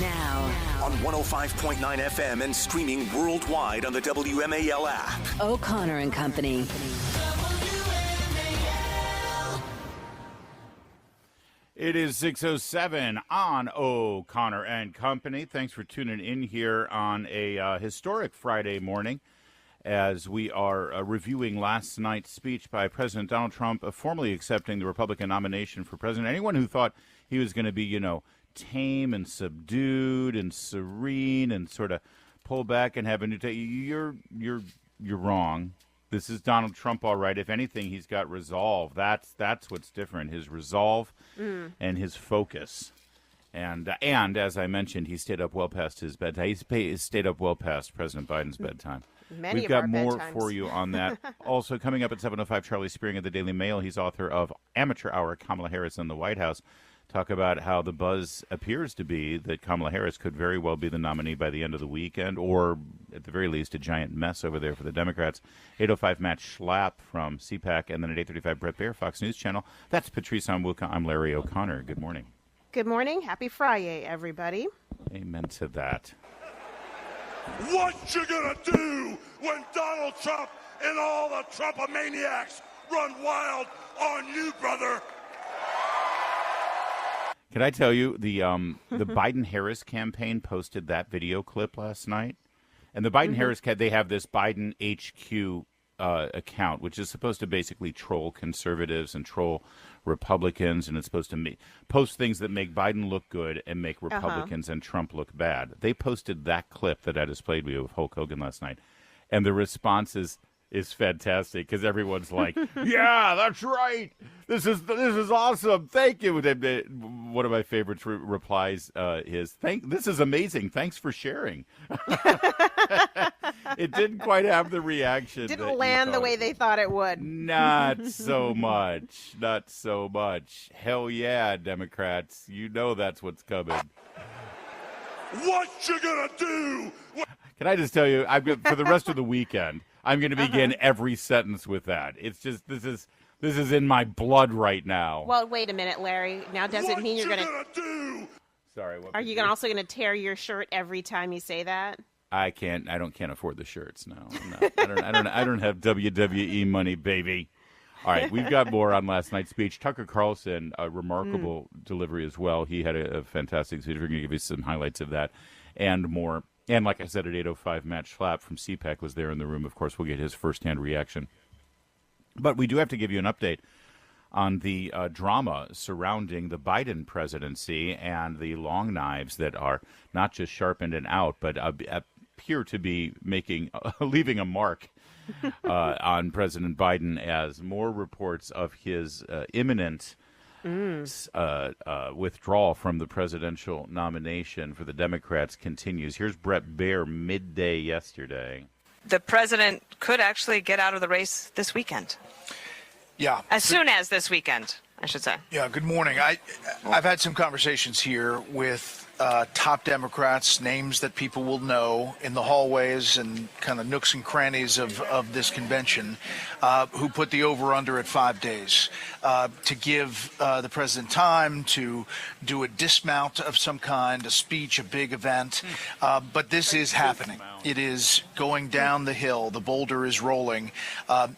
Now on 105.9 FM and streaming worldwide on the WMAL app. O'Connor and Company. It is 6:07 on O'Connor and Company. Thanks for tuning in here on a historic Friday morning as we are reviewing last night's speech by President Donald Trump, formally accepting the Republican nomination for president. Anyone who thought he was going to be, tame and subdued and serene and sort of pull back and have a new you're wrong. This is Donald Trump, all right. If anything, he's got resolve. That's what's different. His resolve and his focus. And as I mentioned, he stayed up well past his bedtime. He stayed up well past President Biden's bedtime. We've got more for you on that. Also, coming up at 7:05, Charlie Spearing of the Daily Mail. He's author of Amateur Hour, Kamala Harris in the White House. Talk about how the buzz appears to be that Kamala Harris could very well be the nominee by the end of the weekend, or at the very least, a giant mess over there for the Democrats. 8:05, Matt Schlapp from CPAC, and then at 8:35, Brett Baer, Fox News Channel. That's Patrice Onwuka. I'm Larry O'Connor. Good morning. Good morning. Happy Friday, everybody. Amen to that. What you gonna do when Donald Trump and all the Trumpomaniacs run wild on you, brother? Can I tell you, the Biden-Harris campaign posted that video clip last night? And the Biden-Harris, they have this Biden HQ account, which is supposed to basically troll conservatives and troll Republicans, and it's supposed to post things that make Biden look good and make Republicans and Trump look bad. They posted that clip that I displayed with you of Hulk Hogan last night, and the response is fantastic because everyone's like, "Yeah, that's right. This is awesome. Thank you." One of my favorites replies is, "This is amazing. Thanks for sharing." It didn't quite have the reaction. Didn't land the way they thought it would. Not so much. Not so much. Hell yeah, Democrats. You know that's what's coming. What you gonna do? Can I just tell you, for the rest of the weekend, I'm going to begin every sentence with that. It's just this is in my blood right now. Well, wait a minute, Larry. Now, does it mean you're going to do? Sorry. Are you also going to tear your shirt every time you say that? I can't afford the shirts. No, I don't have WWE money, baby. All right, we've got more on last night's speech. Tucker Carlson, a remarkable delivery as well. He had a fantastic speech. We're going to give you some highlights of that and more. And like I said, at 8:05, Matt Schlapp from CPAC was there in the room. Of course, we'll get his firsthand reaction. But we do have to give you an update on the drama surrounding the Biden presidency and the long knives that are not just sharpened and out, but appear to be leaving a mark on President Biden as more reports of his imminent withdrawal from the presidential nomination for the Democrats continues. Here's Brett Baer midday yesterday. The president could actually get out of the race this weekend. Yeah. As soon as this weekend, I should say. Yeah, good morning. I've had some conversations here with top Democrats, names that people will know in the hallways and kind of nooks and crannies of this convention, who put the over-under at 5 days to give the president time to do a dismount of some kind, a speech, a big event. But this is happening. It is going down the hill. The boulder is rolling.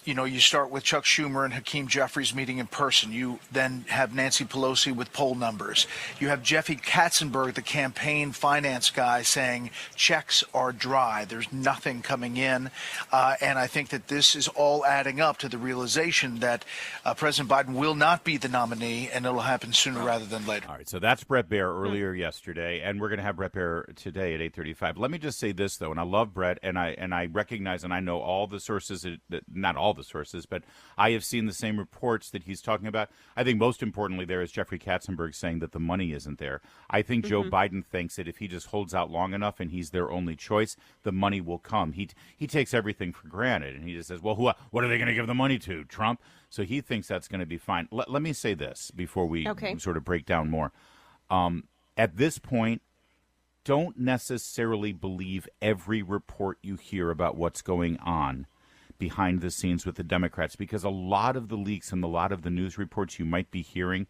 You start with Chuck Schumer and Hakeem Jeffries meeting in person. You then have Nancy Pelosi with poll numbers. You have Jeffrey Katzenberg, the campaign finance guy, saying checks are dry. There's nothing coming in. And I think that this is all adding up to the realization that President Biden will not be the nominee, and it'll happen sooner rather than later. All right, so that's Brett Baer earlier yesterday, and we're going to have Brett Baer today at 8:35. Let me just say this, though, and I love Brett, and I recognize and I know all the sources, not all the sources, but I have seen the same reports that he's talking about. I think most importantly there is Jeffrey Katzenberg saying that the money isn't there. I think Joe Biden thinks that if he just holds out long enough and he's their only choice, the money will come. He takes everything for granted, and he just says, well, what are they going to give the money to, Trump? So he thinks that's going to be fine. Let me say this before we sort of break down more. At this point, don't necessarily believe every report you hear about what's going on behind the scenes with the Democrats, because a lot of the leaks and a lot of the news reports you might be hearing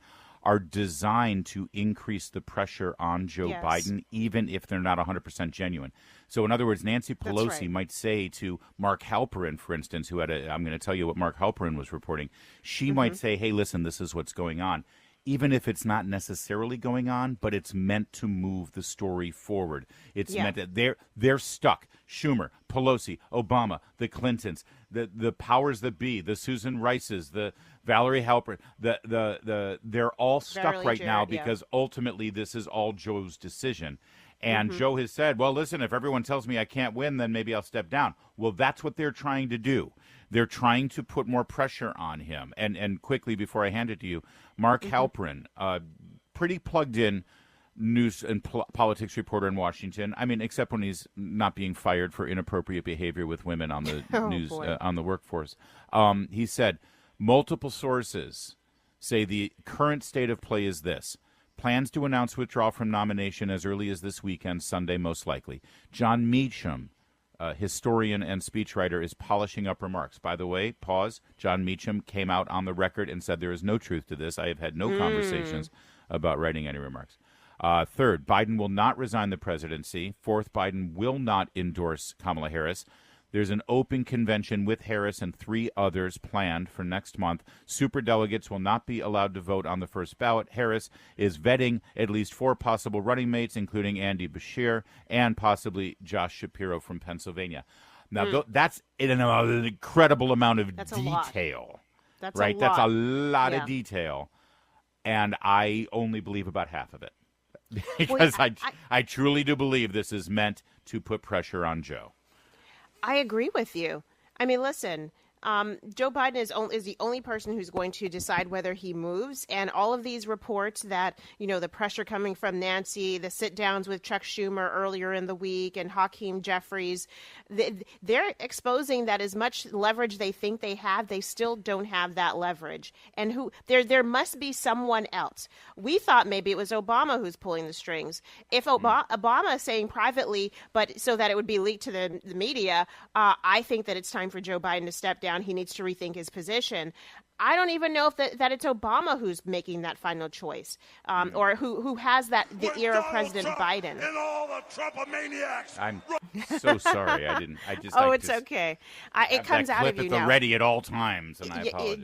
are designed to increase the pressure on Joe Yes. Biden, even if they're not 100% genuine. So in other words, Nancy Pelosi right. might say to Mark Halperin, for instance, who had I'm going to tell you what Mark Halperin was reporting. She might say, hey, listen, this is what's going on. Even if it's not necessarily going on, but it's meant to move the story forward. It's meant that they're stuck. Schumer, Pelosi, Obama, the Clintons, the powers that be, the Susan Rices, the Valerie Halperin, they're all stuck Beverly right now Jarrett, yeah. because ultimately this is all Joe's decision. And Joe has said, well, listen, if everyone tells me I can't win, then maybe I'll step down. Well, that's what they're trying to do. They're trying to put more pressure on him. And quickly, before I hand it to you, Mark Halperin, pretty plugged in news and politics reporter in Washington. I mean, except when he's not being fired for inappropriate behavior with women on the news, on the workforce. He said, multiple sources say the current state of play is this. Plans to announce withdrawal from nomination as early as this weekend, Sunday most likely. John Meacham, historian and speechwriter, is polishing up remarks. By the way, pause. John Meacham came out on the record and said there is no truth to this. I have had no conversations about writing any remarks. Third, Biden will not resign the presidency. Fourth, Biden will not endorse Kamala Harris. There's an open convention with Harris and 3 others planned for next month. Superdelegates will not be allowed to vote on the first ballot. Harris is vetting at least 4 possible running mates, including Andy Beshear and possibly Josh Shapiro from Pennsylvania. Now, that's an incredible amount of detail. That's right? a lot. That's a lot of detail. And I only believe about half of it. Because I truly do believe this is meant to put pressure on Joe. I agree with you. I mean, listen, Joe Biden is the only person who's going to decide whether he moves. And all of these reports that, the pressure coming from Nancy, the sit-downs with Chuck Schumer earlier in the week and Hakeem Jeffries, they're exposing that as much leverage they think they have, they still don't have that leverage. And there must be someone else. We thought maybe it was Obama who's pulling the strings. If Obama is saying privately, but so that it would be leaked to the media, I think that it's time for Joe Biden to step down. He needs to rethink his position. I don't even know if that it's Obama who's making that final choice, or who has the ear of President Biden. And all the Trump-maniacs. I'm so sorry. It's okay. It comes out of you at now. The ready at all times, and I apologize.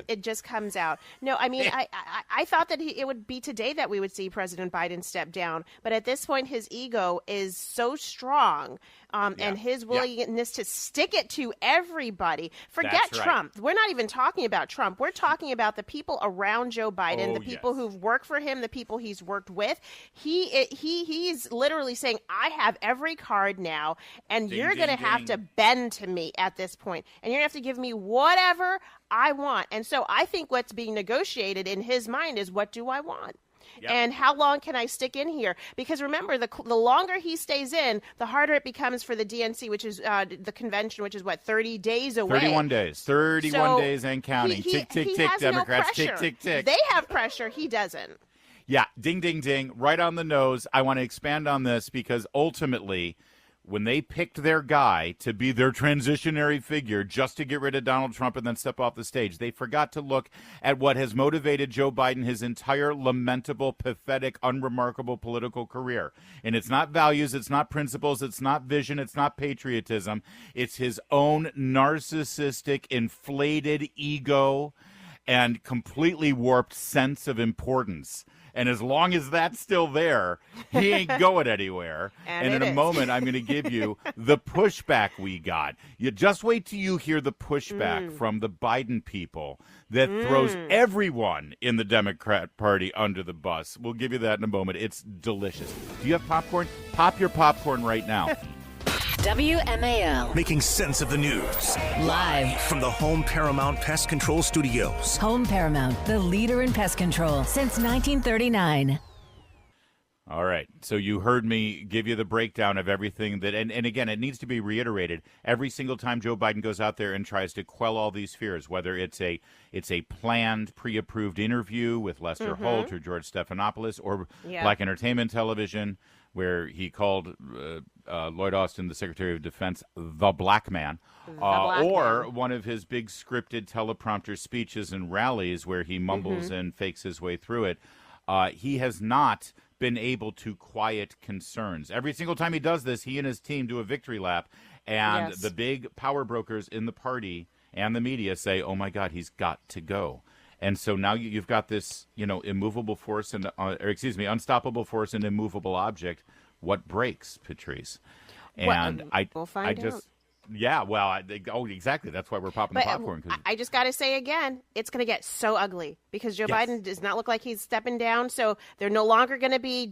It just comes out. No, I mean, I thought that it would be today that we would see President Biden step down, but at this point, his ego is so strong, and his willingness to stick it to everybody. Forget That's right. Trump. We're not even talking about Trump. We're talking about the people around Joe Biden, the people who've worked for him, the people he's worked with. He's literally saying, I have every card now, and you're going to have to bend to me at this point, and you're going to have to give me whatever I want. And so I think what's being negotiated in his mind is, what do I want? Yep. And how long can I stick in here? Because remember, the longer he stays in, the harder it becomes for the DNC, which is the convention, which is 30 days away. 31 days. 31 days and counting. Tick, tick, tick, Democrats. No tick, tick, tick. They have pressure. He doesn't. Yeah. Ding, ding, ding. Right on the nose. I want to expand on this because ultimately, when they picked their guy to be their transitionary figure just to get rid of Donald Trump and then step off the stage, they forgot to look at what has motivated Joe Biden his entire lamentable, pathetic, unremarkable political career. And it's not values, it's not principles, it's not vision, it's not patriotism. It's his own narcissistic, inflated ego and completely warped sense of importance. And as long as that's still there, he ain't going anywhere. And in a moment, I'm going to give you the pushback we got. You just wait till you hear the pushback from the Biden people that throws everyone in the Democrat Party under the bus. We'll give you that in a moment. It's delicious. Do you have popcorn? Pop your popcorn right now. WMAL. Making sense of the news. Live From the Home Paramount Pest Control Studios. Home Paramount, the leader in pest control since 1939. All right. So you heard me give you the breakdown of everything that, and again, it needs to be reiterated. Every single time Joe Biden goes out there and tries to quell all these fears, whether it's a planned, pre-approved interview with Lester Holt or George Stephanopoulos or Black Entertainment Television, where he called Lloyd Austin, the Secretary of Defense, the black man, or one of his big scripted teleprompter speeches and rallies where he mumbles and fakes his way through it. He has not been able to quiet concerns. Every single time he does this, he and his team do a victory lap, and the big power brokers in the party and the media say, "Oh my God, he's got to go." And so now you've got this, immovable force and, unstoppable force and immovable object. What breaks, Patrice? And we'll find out. Yeah, well, exactly. That's why we're popping the popcorn. I just got to say again, it's going to get so ugly because Joe Biden does not look like he's stepping down. So they're no longer going to be,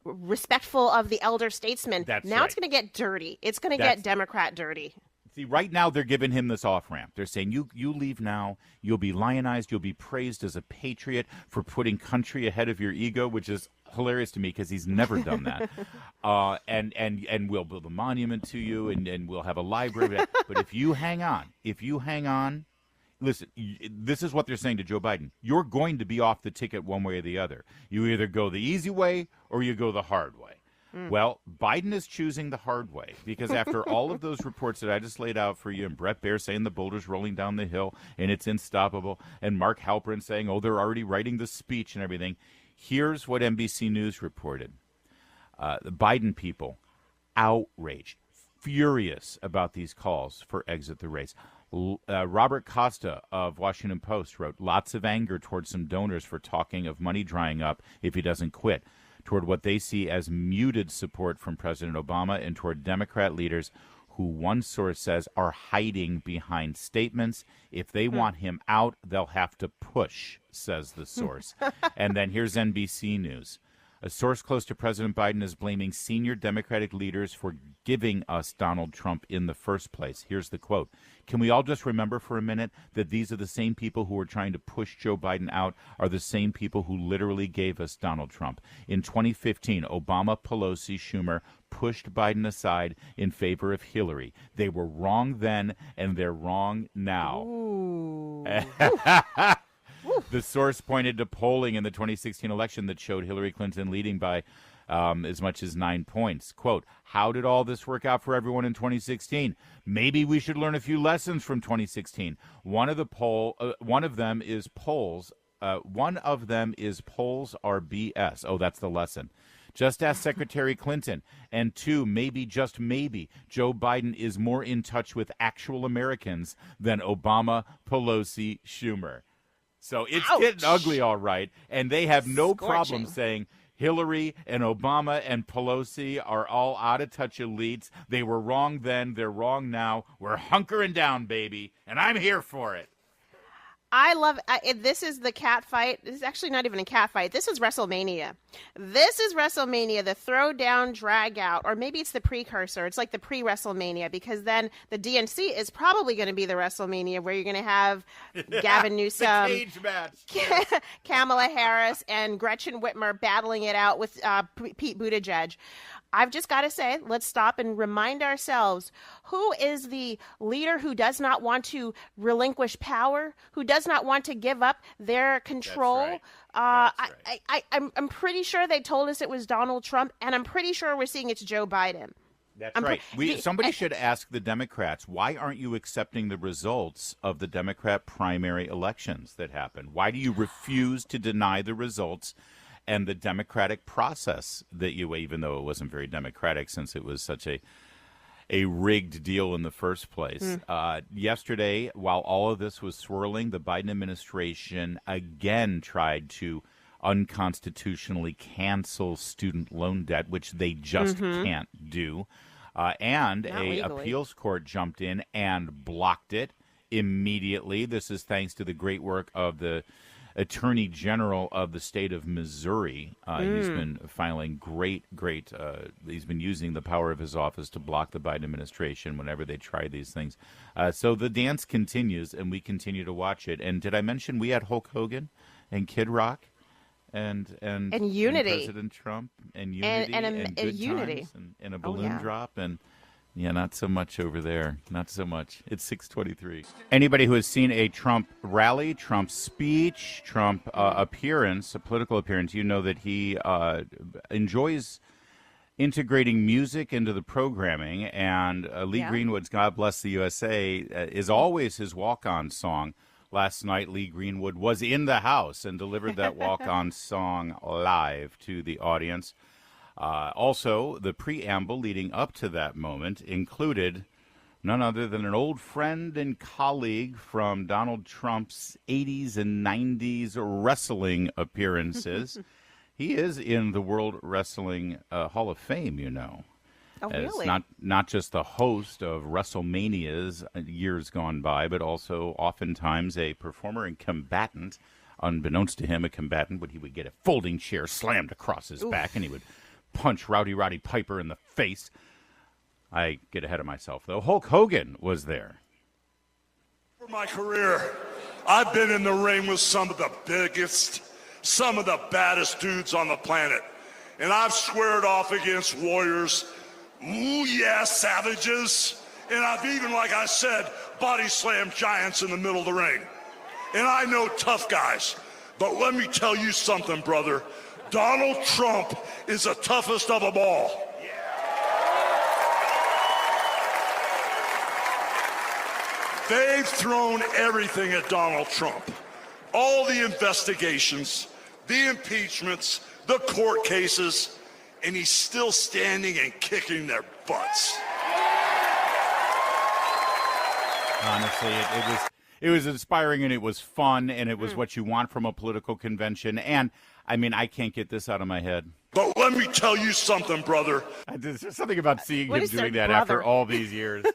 respectful of the elder statesman. It's going to get dirty. It's going to get Democrat dirty. See, right now they're giving him this off-ramp. They're saying, you leave now, you'll be lionized, you'll be praised as a patriot for putting country ahead of your ego, which is hilarious to me because he's never done that. And we'll build a monument to you, and we'll have a library. But if you hang on, listen, this is what they're saying to Joe Biden. You're going to be off the ticket one way or the other. You either go the easy way or you go the hard way. Well, Biden is choosing the hard way because after all of those reports that I just laid out for you, and Brett Baer saying the boulder's rolling down the hill and it's unstoppable, and Mark Halperin saying, they're already writing the speech and everything, here's what NBC News reported. The Biden people outraged, furious about these calls for exit the race. Robert Costa of Washington Post wrote, lots of anger towards some donors for talking of money drying up if he doesn't quit, toward what they see as muted support from President Obama, and toward Democrat leaders who, one source says, are hiding behind statements. If they want him out, they'll have to push, says the source. And then here's NBC News. A source close to President Biden is blaming senior Democratic leaders for giving us Donald Trump in the first place. Here's the quote. Can we all just remember for a minute that these are the same people who are trying to push Joe Biden out are the same people who literally gave us Donald Trump? In 2015, Obama, Pelosi, Schumer pushed Biden aside in favor of Hillary. They were wrong then, and they're wrong now. The source pointed to polling in the 2016 election that showed Hillary Clinton leading by as much as 9 points. Quote, how did all this work out for everyone in 2016? Maybe we should learn a few lessons from 2016. One of them is polls are BS. Oh, that's the lesson. Just ask Secretary Clinton. And two, maybe, just maybe, Joe Biden is more in touch with actual Americans than Obama, Pelosi, Schumer. So it's getting ugly, all right. And they have no problem saying Hillary and Obama and Pelosi are all out-of-touch elites. They were wrong then. They're wrong now. We're hunkering down, baby. And I'm here for it. I love this is the cat fight. This is actually not even a cat fight. This is WrestleMania. This is WrestleMania, the throwdown, drag out, or maybe it's the precursor. It's like the pre-WrestleMania, because then the DNC is probably going to be the WrestleMania where you're going to have Gavin Newsom, the cage match, Kamala Harris, and Gretchen Whitmer battling it out with Pete Buttigieg. I've just got to say, let's stop and remind ourselves, who is the leader who does not want to relinquish power, who does not want to give up their control? That's right. I'm pretty sure they told us it was Donald Trump, and I'm pretty sure we're seeing it's Joe Biden. That's right. Somebody should ask the Democrats, why aren't you accepting the results of the Democrat primary elections that happened? Why do you refuse to deny the results and the democratic process that even though it wasn't very democratic since it was such a rigged deal in the first place. Yesterday, while all of this was swirling, the Biden administration again tried to unconstitutionally cancel student loan debt, which they just can't do. And a appeals court jumped in and blocked it immediately. This is thanks to the great work of the Attorney General of the state of Missouri. He's been filing he's been using the power of his office to block the Biden administration whenever they try these things. So the dance continues, and we continue to watch it. And did I mention we had Hulk Hogan and Kid Rock and Unity, and President Trump and Unity and good Unity times and a balloon drop and Yeah, not so much over there. Not so much. It's 6:23. Anybody who has seen a Trump rally, Trump speech, Trump appearance, a political appearance, you know that he enjoys integrating music into the programming. And Lee Greenwood's "God Bless the USA" is always his walk-on song. Last night, Lee Greenwood was in the house and delivered that walk-on song live to the audience. Also, the preamble leading up to that moment included none other than an old friend and colleague from Donald Trump's 80s and 90s wrestling appearances. He is in the World Wrestling Hall of Fame, you know. Oh, as really? Not just the host of WrestleManias years gone by, but also oftentimes a performer and combatant. Unbeknownst to him, a combatant, but he would get a folding chair slammed across his back, and he would punch Rowdy Roddy Piper in the face. I get ahead of myself, though. Hulk Hogan was there. For my career, I've been in the ring with some of the biggest, some of the baddest dudes on the planet. And I've squared off against warriors, ooh yeah, savages. And I've even, like I said, body slammed giants in the middle of the ring. And I know tough guys. But let me tell you something, brother. Donald Trump is the toughest of them all. They've thrown everything at Donald Trump. All the investigations, the impeachments, the court cases, and he's still standing and kicking their butts. Honestly, it was inspiring, and it was fun, and it was what you want from a political convention. And I mean, I can't get this out of my head. But let me tell you something, brother. There's something about seeing What him is their doing that brother? after all these years.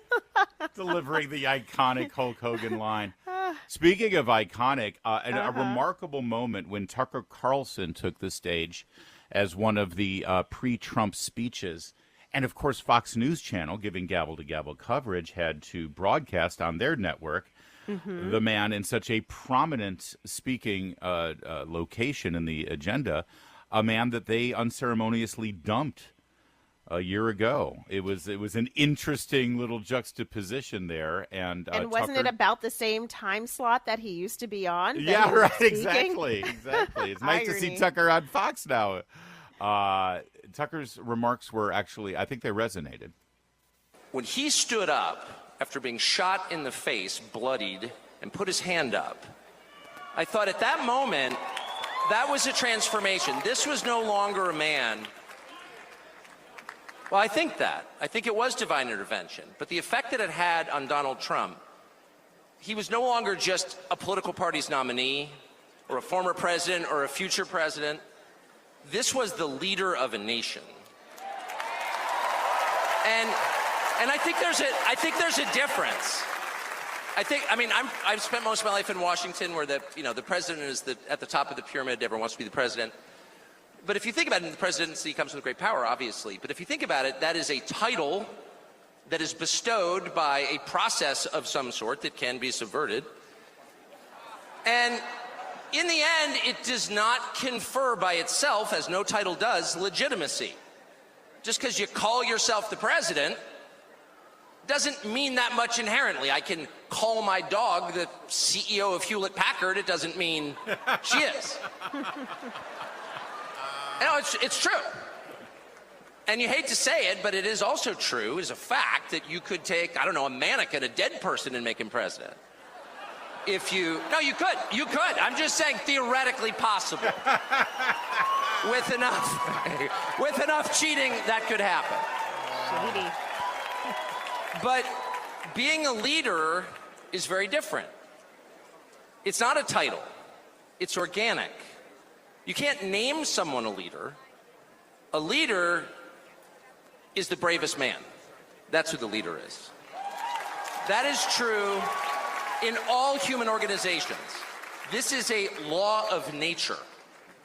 Delivering the iconic Hulk Hogan line. Speaking of iconic, a remarkable moment when Tucker Carlson took the stage as one of the pre-Trump speeches. And, of course, Fox News Channel, giving gavel-to-gavel coverage, had to broadcast on their network the man in such a prominent speaking location in the agenda, a man that they unceremoniously dumped a year ago. It was an interesting little juxtaposition there. And wasn't Tucker, it about the same time slot that he used to be on? that Yeah, he was right, speaking? exactly. It's nice to see Irony. Tucker on Fox now. Tucker's remarks were actually, I think they resonated. When he stood up after being shot in the face, bloodied, and put his hand up, I thought at that moment, that was a transformation. This was no longer a man. Well, I think it was divine intervention. But the effect that it had on Donald Trump, he was no longer just a political party's nominee or a former president or a future president. This was the leader of a nation. And I think there's a difference. I've spent most of my life in Washington, where the president is at the top of the pyramid. Everyone wants to be the president. But if you think about it, the presidency comes with great power, obviously. But if you think about it, that is a title that is bestowed by a process of some sort that can be subverted. And in the end, it does not confer by itself, as no title does, legitimacy. Just because you call yourself the president doesn't mean that much inherently. I can call my dog the CEO of Hewlett-Packard. It doesn't mean she is. No, it's true. And you hate to say it, but it is also true, is a fact, that you could take, a mannequin, a dead person, and make him president. You could. I'm just saying theoretically possible. With enough cheating, that could happen. Shady. But being a leader is very different. It's not a title. It's organic. You can't name someone a leader. A leader is the bravest man. That's who the leader is. That is true in all human organizations. This is a law of nature.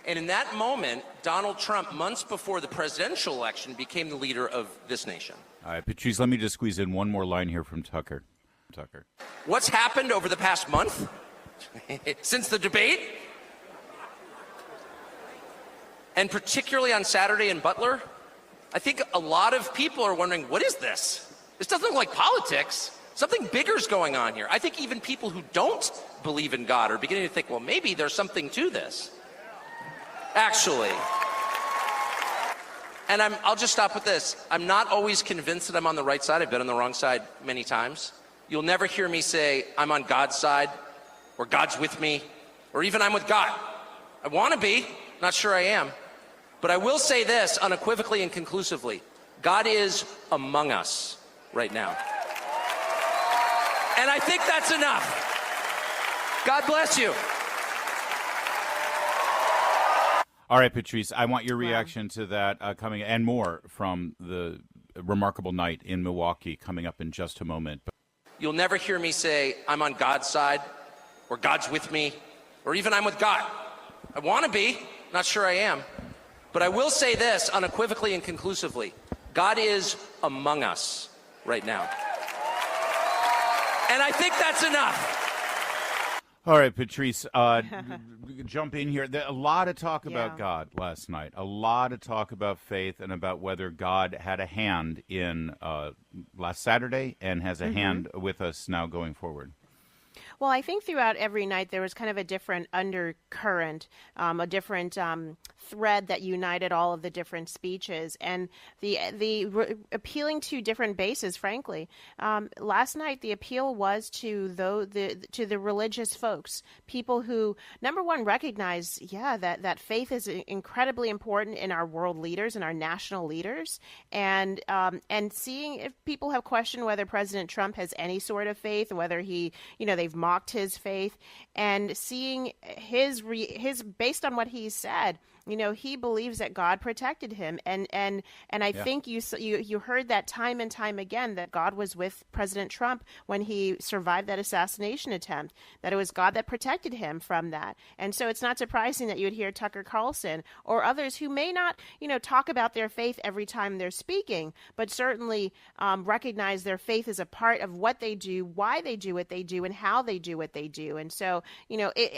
And in that moment, Donald Trump, months before the presidential election, became the leader of this nation. All right, Patrice, let me just squeeze in one more line here from Tucker. What's happened over the past month since the debate? And particularly on Saturday in Butler, I think a lot of people are wondering, what is this? This doesn't look like politics. Something bigger is going on here. I think even people who don't believe in God are beginning to think, well, maybe there's something to this. Actually. And I'll just stop with this. I'm not always convinced that I'm on the right side. I've been on the wrong side many times. You'll never hear me say I'm on God's side or God's with me or even I'm with God. I want to be. Not sure I am. But I will say this unequivocally and conclusively. God is among us right now. And I think that's enough. God bless you. All right, Patrice, I want your reaction to that coming and more from the remarkable night in Milwaukee coming up in just a moment. You'll never hear me say I'm on God's side or God's with me or even I'm with God. I want to be. Not sure I am. But I will say this unequivocally and conclusively. God is among us right now. And I think that's enough. All right, Patrice, jump in here. A lot of talk about God last night. A lot of talk about faith and about whether God had a hand in last Saturday and has a hand with us now going forward. Well, I think throughout every night there was kind of a different undercurrent, a different thread that united all of the different speeches, and the appealing to different bases. Frankly, last night the appeal was to the religious folks, people who, number one, recognize that faith is incredibly important in our world leaders and our national leaders, and seeing if people have questioned whether President Trump has any sort of faith, whether he, they've mocked his faith, and seeing his based on what he said, he believes that God protected him, and I think you heard that time and time again, that God was with President Trump when he survived that assassination attempt, that it was God that protected him from that. And so it's not surprising that you would hear Tucker Carlson or others who may not talk about their faith every time they're speaking, but certainly recognize their faith is a part of what they do, why they do what they do, and how they do what they do. And so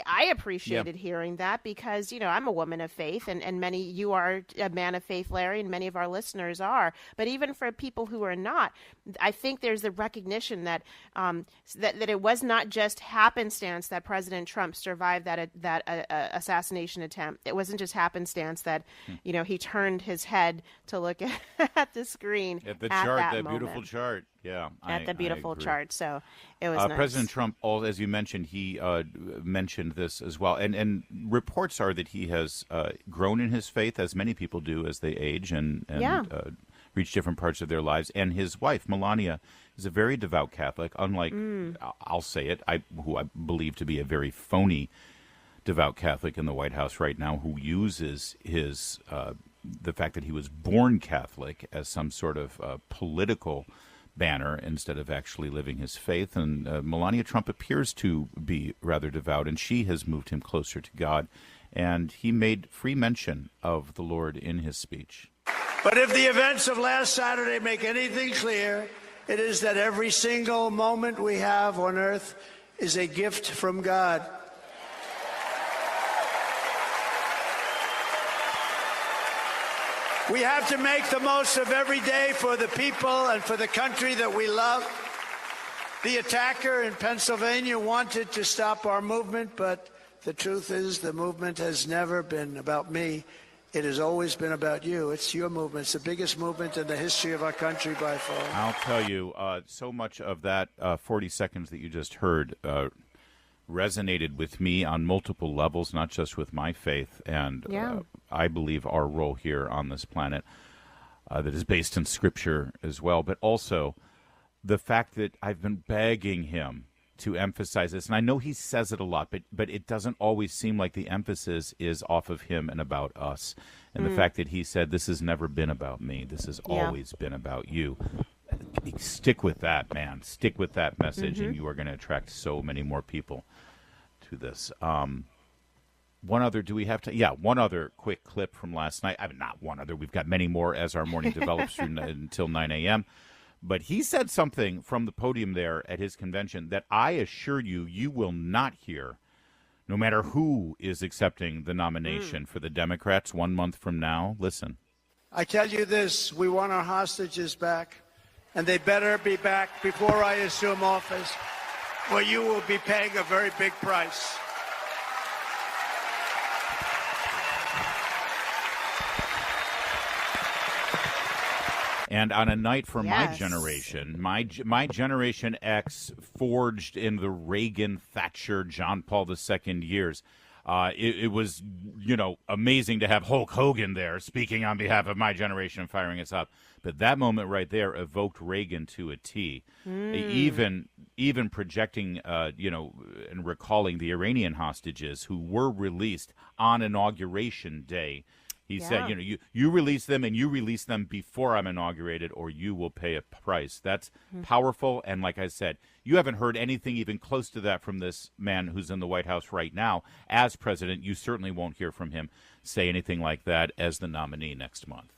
I appreciated hearing that, because I'm a woman of faith, and many, you are a man of faith, Larry, and many of our listeners are. But even for people who are not, I think there's the recognition that that it was not just happenstance that President Trump survived that assassination attempt. It wasn't just happenstance that he turned his head to look at the screen at the at chart, that beautiful moment. chart. Yeah, at the beautiful chart. So it was nice. President Trump, as you mentioned, he mentioned this as well, and reports are that he has grown in his faith, as many people do as they age and reach different parts of their lives. And his wife, Melania, is a very devout Catholic, unlike, I'll say it, who I believe to be a very phony devout Catholic in the White House right now, who uses his the fact that he was born Catholic as some sort of political banner instead of actually living his faith. And Melania Trump appears to be rather devout, and she has moved him closer to God. And he made free mention of the Lord in his speech. But if the events of last Saturday make anything clear, it is that every single moment we have on earth is a gift from God. We have to make the most of every day for the people and for the country that we love. The attacker in Pennsylvania wanted to stop our movement, but the truth is the movement has never been about me. It has always been about you. It's your movement. It's the biggest movement in the history of our country by far. I'll tell you, so much of that 40 seconds that you just heard resonated with me on multiple levels, not just with my faith and I believe our role here on this planet that is based in Scripture as well, but also the fact that I've been begging him to emphasize this, and I know he says it a lot, but it doesn't always seem like the emphasis is off of him and about us. And the fact that he said, this has never been about me, this has always been about you. Stick with that, man. Stick with that message, and you are going to attract so many more people to this. One other, do we have to? Yeah, one other quick clip from last night. Not one other. We've got many more as our morning develops through until 9 a.m. But he said something from the podium there at his convention that I assure you, you will not hear, no matter who is accepting the nomination for the Democrats 1 month from now. Listen. I tell you this, we want our hostages back, and they better be back before I assume office, or you will be paying a very big price. And on a night for my Yes. generation, my Generation X forged in the Reagan, Thatcher, John Paul II years. It was, amazing to have Hulk Hogan there speaking on behalf of my generation and firing us up. But that moment right there evoked Reagan to a T. Even projecting, and recalling the Iranian hostages who were released on Inauguration Day. He said, you release them and you release them before I'm inaugurated or you will pay a price. That's powerful. And like I said, you haven't heard anything even close to that from this man who's in the White House right now. As president, you certainly won't hear from him say anything like that as the nominee next month.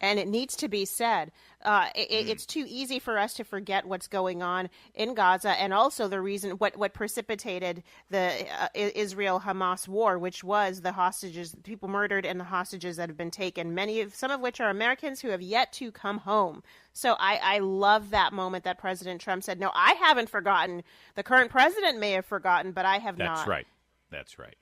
And it needs to be said. It's too easy for us to forget what's going on in Gaza, and also the reason what precipitated the Israel-Hamas war, which was the hostages, people murdered, and the hostages that have been taken. Some of which are Americans who have yet to come home. So I love that moment that President Trump said, "No, I haven't forgotten. The current president may have forgotten, but I have not." That's right. That's right.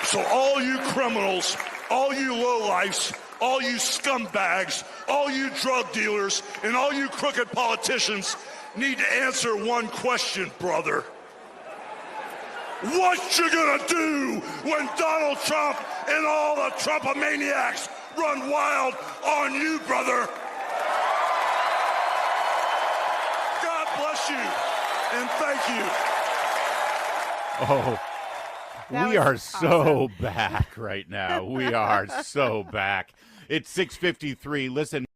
So all you criminals, all you lowlifes, all you scumbags, all you drug dealers, and all you crooked politicians need to answer one question, brother. What you gonna do when Donald Trump and all the Trumpomaniacs run wild on you, brother? God bless you, and thank you. Oh. We are so back right now. We are so back. It's 6:53. Listen.